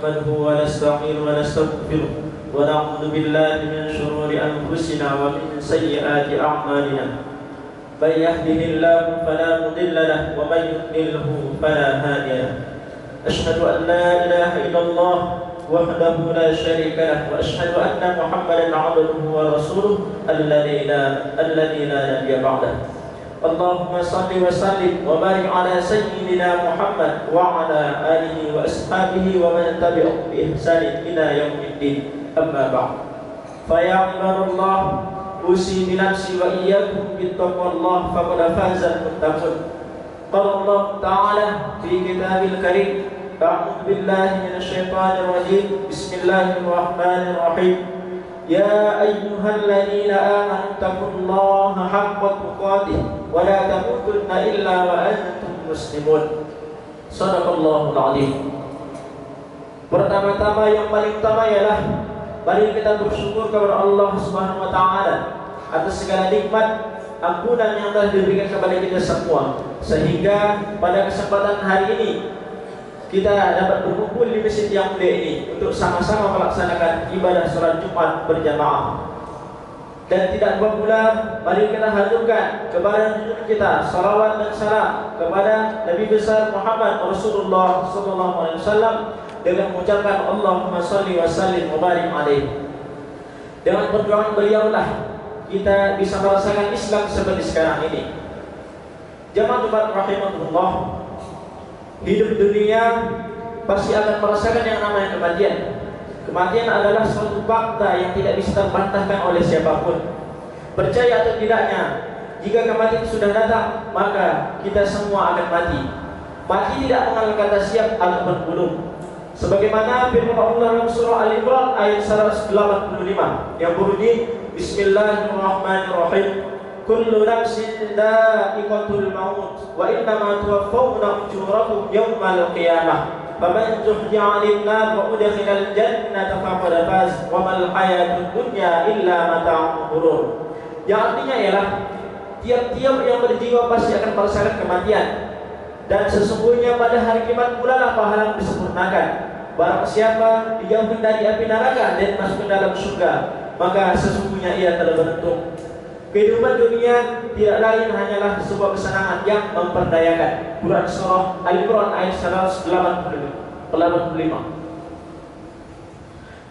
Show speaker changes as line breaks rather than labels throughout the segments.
نحمده ونستعين ونستغفره ونعوذ بالله من شرور أنفسنا ومن سيئات أعمالنا من يهده الله فلا مضل له ومن يضلله فلا هادي له أشهد أن لا إله إلا الله وحده لا شريك له وأشهد أن محمدا عبده ورسوله الذي لا نبي بعده اللهم صل وسلم وبارك على سيدنا محمد وعلى آله وأصحابه ومن تبعهم بإحسان إلى يوم الدين أما بعد فيا عباد الله أوصي بنفسي وإياكم بتقوى الله فقد فاز المتقون قال الله تعالى في كتابه الكريم أعوذ بالله من الشيطان الرجيم بسم الله الرحمن الرحيم يا أيها الذين آمنوا اتقوا الله حق تقاته ولا تموتن إلا وأنتم مسلمون صدق الله العظيم. Pertama-tama yang paling utama ialah mari kita bersyukur kepada Allah Subhanahu wa taala atas segala nikmat ampunan yang telah diberikan kepada kita semua, sehingga pada kesempatan hari ini kita dapat berkumpul di masjid yang mulia ini untuk sama-sama melaksanakan ibadah salat Jumat berjamaah. Dan tidak lupa pula mari kita haturkan kepada junjungan kita salawat dan salam kepada Nabi besar Muhammad Rasulullah sallallahu alaihi wasallam dengan mengucapkan Allahumma shalli wa sallim wa barik alaihi. Dengan perjuangan beliaulah kita bisa merasakan Islam seperti sekarang ini. Jamaah Jumat rahimahullah, hidup dunia pasti akan merasakan yang namanya kematian. Kematian adalah suatu fakta yang tidak bisa terbantahkan oleh siapapun. Percaya atau tidaknya, jika kematian sudah datang, maka kita semua akan mati. Mati tidak mengenal kata siap ataupun belum. Sebagaimana firman Allah dalam surah Al-Imran ayat 185 yang berbunyi Bismillahirrahmanirrahim. Kullu nafsin dha'iqatul maut wa innama tuwaffawna ujurakum yawmal qiyamah. Faman zuhziha 'anil nar wa udkhilal jannata faqad faz wa mal hayatud dunya illa mata'ul ghurur. Yang artinya ialah tiap-tiap yang berjiwa pasti akan merasakan kematian, dan sesungguhnya pada hari kiamat pula lah pahala disempurnakan. Barang siapa dijauhkan dari api neraka dan masuk ke dalam surga, maka sesungguhnya ia telah beruntung. Kehidupan dunia tidak lain hanyalah sebuah kesenangan yang memperdayakan. Quran surah Al-Imran ayat 185.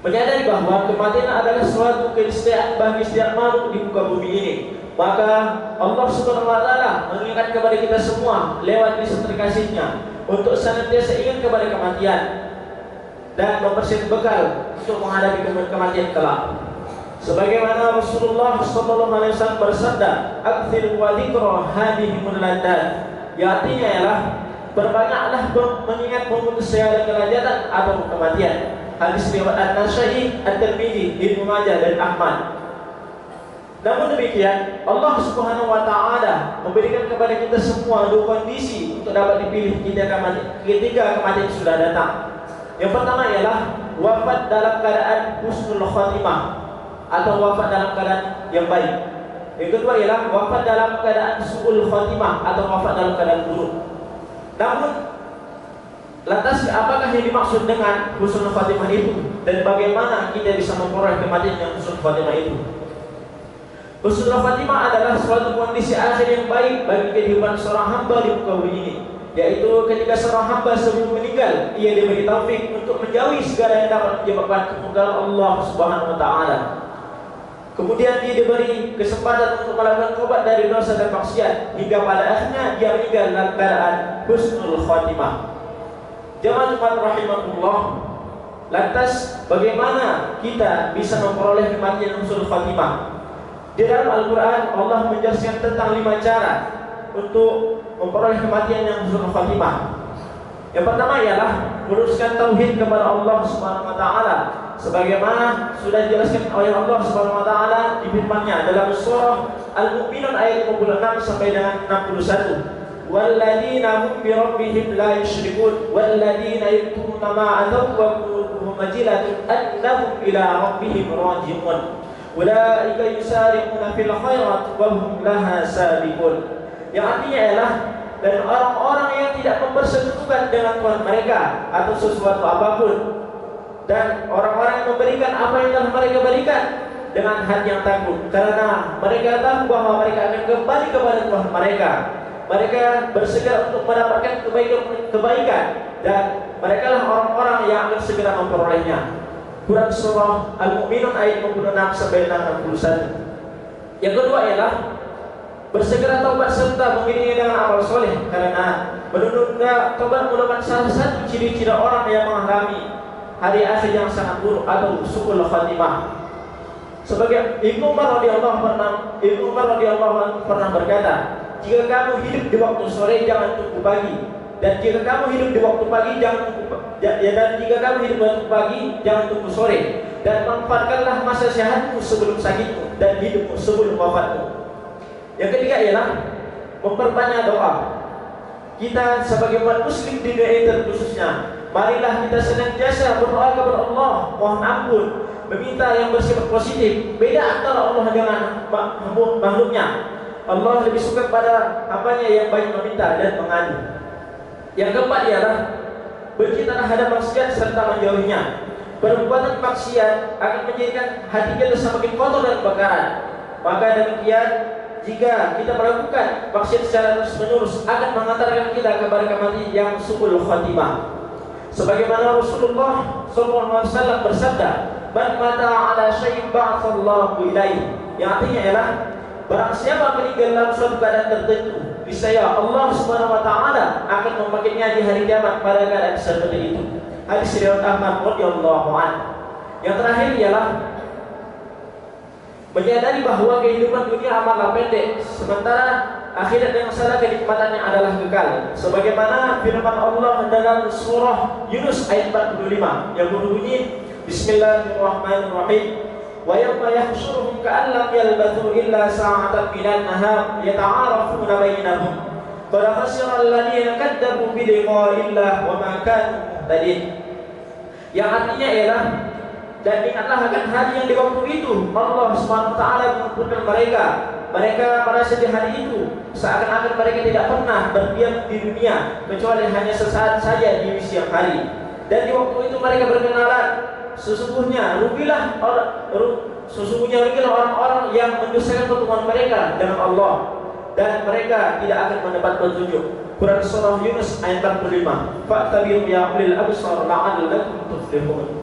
Menyadari bahwa kematian adalah suatu keniscayaan bagi setiap makhluk di muka bumi ini, maka Allah Subhanahu wa taala mengingatkan kepada kita semua lewat lisan terkasihnya untuk senantiasa ingat kepada kematian dan mempersiapkan bekal untuk menghadapi kematian kelak. Sebagaimana Rasulullah sallallahu alaihi wasallam bersabda, "Aktsir wa dzikra hadhimul ladat." Yang artinya ialah berbanyaklah mengingat memutus segala kelezatan atau kematian. Hadis riwayat An-Nasa'i, At-Tirmidzi, Ibnu Majah dan Ahmad. Namun demikian, Allah Subhanahu wa taala memberikan kepada kita semua dua kondisi untuk dapat dipilih ketika kematian sudah datang. Yang pertama ialah wafat dalam keadaan husnul khatimah atau wafat dalam keadaan yang baik. Yang kedua ialah wafat dalam keadaan su'ul khatimah atau wafat dalam keadaan buruk. Namun lantas apakah yang dimaksud dengan husnul khatimah itu, dan bagaimana kita bisa memperoleh kematian yang husnul khatimah itu? Husnul khatimah adalah suatu kondisi akhir yang baik bagi kehidupan seorang hamba di muka bumi ini, yaitu ketika seorang hamba sebelum meninggal ia diberi taufik untuk menjauhi segala yang dapat menyebabkan kemungkaran Allah Subhanahu wa taala. Kemudian dia diberi kesempatan untuk melakukan taubat dari dosa dan maksiat, hingga pada akhirnya dia meninggal dalam keadaan husnul khatimah. Jamaah Jumat rahimahullah, lantas bagaimana kita bisa memperoleh kematian husnul khatimah? Di dalam Al-Quran Allah menjelaskan tentang 5 cara untuk memperoleh kematian yang husnul khatimah. Yang pertama ialah meluruskan tauhid kepada Allah Subhanahu wa taala, sebagaimana sudah dijelaskan oleh Allah Subhanahu wa taala di firman-Nya dalam surah Al-Mu'minun ayat 56 sampai dengan 61. Walladzina hum bi rabbihim la yusyrikun walladzina yaktumuna ma ataw wa qulubuhum wajilatun annahum ila rabbihim raji'un. Ulaika yusari'una fil khairat wa hum laha sabiqun. Yang artinya ialah dan orang-orang yang tidak mempersekutukan dengan Tuhan mereka atau sesuatu apapun, dan orang-orang yang memberikan apa yang telah mereka berikan dengan hati yang takut, karena mereka tahu bahwa mereka akan kembali kepada Tuhan mereka. Mereka bersegera untuk mendapatkan kebaikan dan mereka lah orang-orang yang akan segera memperolehnya. Quran surah Al-Mu'minun ayat 56 sampai 61. Yang kedua ialah bersegera taubat serta mengiringi dengan amal soleh, karena menunda taubat merupakan salah satu ciri-ciri orang yang mengalami hari akhir yang sangat buruk atau su'ul khatimah. Sebagai Ibnu Umar radhiyallahu anhu pernah berkata, jika kamu hidup di waktu sore jangan tunggu pagi, dan jika kamu hidup di waktu pagi jangan tunggu sore, dan manfaatkanlah masa sehatmu sebelum sakitmu dan hidupmu sebelum wafatmu. Yang ketiga ialah memperbanyak doa. Kita sebagai umat muslim di dunia ini khususnya, marilah kita senantiasa berdoa kepada Allah, mohon ampun, meminta yang bersifat positif. Beda antara Allah dengan makhluknya. Allah lebih suka pada hambanya yang banyak meminta dan mengadu. Yang keempat ialah benci terhadap maksiat serta menjauhinya. Perbuatan maksiat akan menjadikan hati kita semakin kotor dan kebakaran. Maka demikian, jika kita melakukan maksiat secara terus-menerus akan mengantarkan kita kepada kematian yang su'ul khatimah. Sebagaimana Rasulullah SAW bersabda, "Man mata ala syai'in ba'atsallahu ilaihi." Yang artinya ialah barang siapa meninggal dalam suatu keadaan tertentu, niscaya Allah Subhanahu wa taala akan membangkitkannya di hari kiamat pada keadaan seperti itu. Hadis riwayat Ahmad radhiyallahu anhu. Yang terakhir ialah menyadari bahwa kehidupan dunia amatlah pendek, sementara akhirat yang sana kenikmatannya adalah kekal. Sebagaimana firman Allah dalam surah Yunus ayat 45 yang berbunyi, Bismillahirrahmanirrahim. Wa yawma yahsyuruhum ka'an lam yalbathu illa sa'atan minan nahar yata'arafuna bainahum. Qad khasira alladziina kadzdzabu bi liqa'illah wa ma kanu muhtadin. Yang artinya ialah, dan ingatlah akan hari yang di waktu itu Allah SWT mengumpulkan mereka. Mereka merasa di hari itu seakan-akan mereka tidak pernah berdiam di dunia kecuali hanya sesaat saja di siang hari. Dan di waktu itu mereka berkenalan, sesungguhnya rugilah orang-orang yang mendustakan pertemuan mereka dengan Allah, dan mereka tidak akan mendapat petunjuk. Quran surah Yunus ayat 45. Fa'tabiru ya ulil absar la'allakum tuflihun.